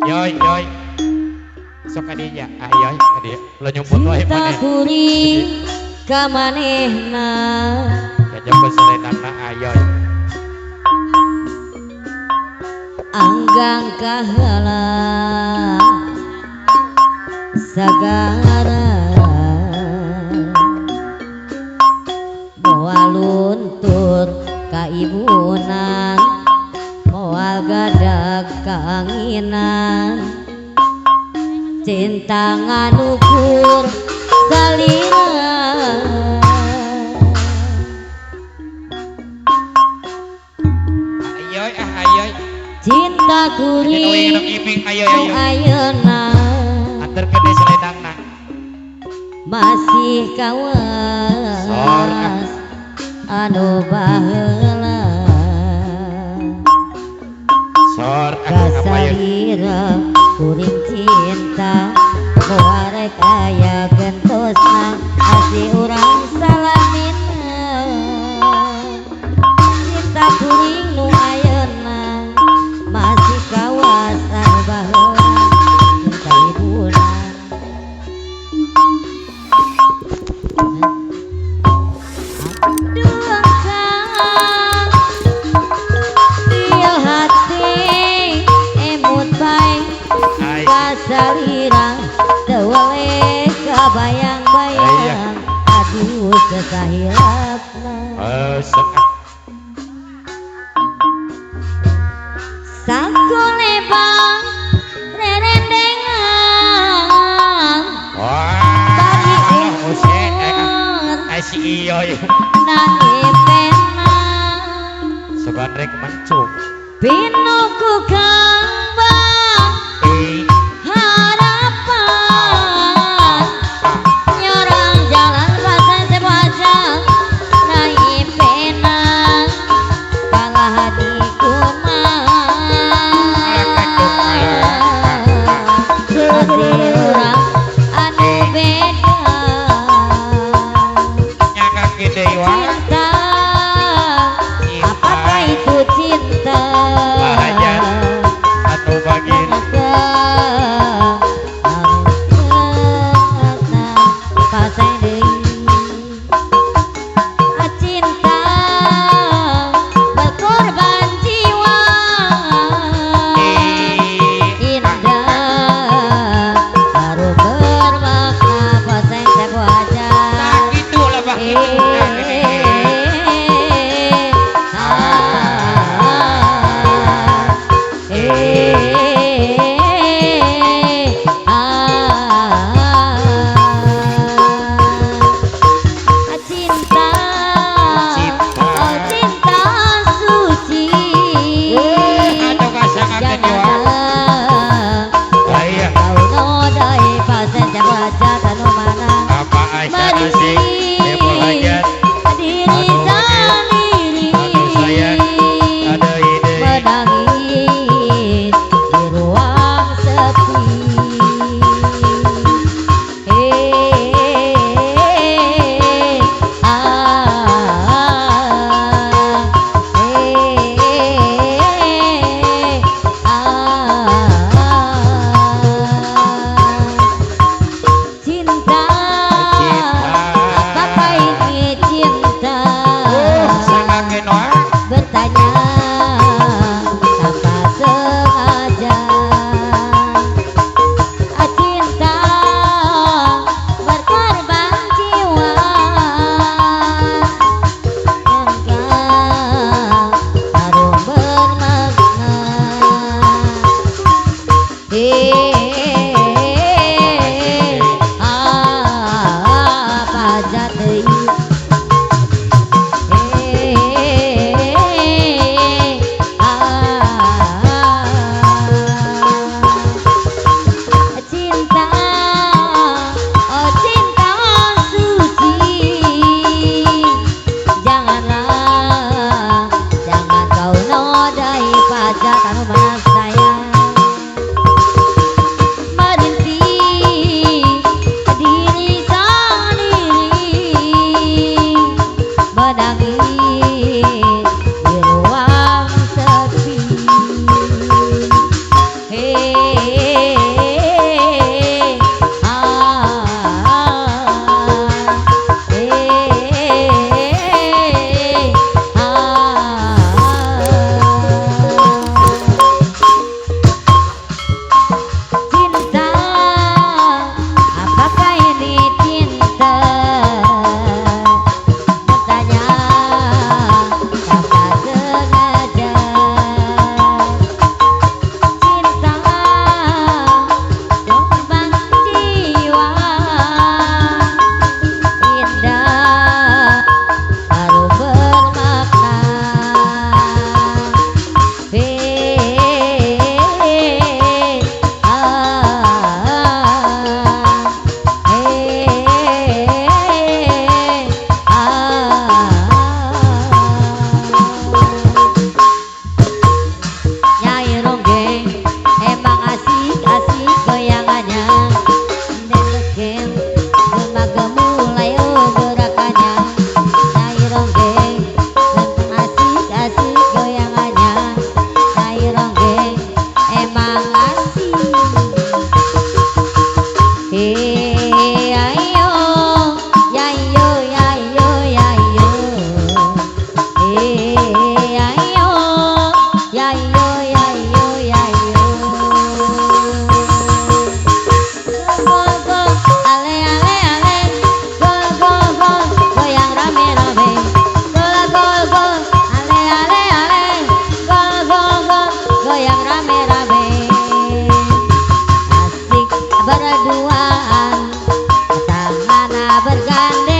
Yoy, yoy. Sok kadinya, yoy, kadia. Lo nyumput wae Cinta maneh. kuring ka manehna. Kajaba salenangna ayoy. Anggang kahala sagara moal luntur ka ibunan moal gadag kaanginan cinta nganukur salira Ayoy, ayoy. cinta kuring Iping ayoy, ayoy. ayeuna Antar kene salenangna. masih kawas Sor, anu baheula Sor, aku apa ya? kasalira kuring cinta muarek aya gentosna asih urang salamina cinta kuring nu ayeuna masih kawas anu baheula cinta ibuna salira tewale kabayang-bayang aduh kesahilapna Sok. sakone bang rerendengan Wah, uset. Si iyoy. nangipena Sebanrek mancung. pinuku kambang harapan nyorang jalan pasang sebajang naik pena kalah di kumang masih orang anu beda Nyangka gede wah. cinta apakah itu cinta Bahagia. Atau bagin. cinta berkorban jiwa indah baru bermakna pasang sebuah Nah gitu lah bah. cinta oh cinta suci Atau kasangan dewa. Iya. kau nodai pasen jabaja tanu mana Apa Aisyah asik. Depol hajat. diri sendiri Anu sayang. Ada ide. menangis di ruang sepi cinta Cinta. kande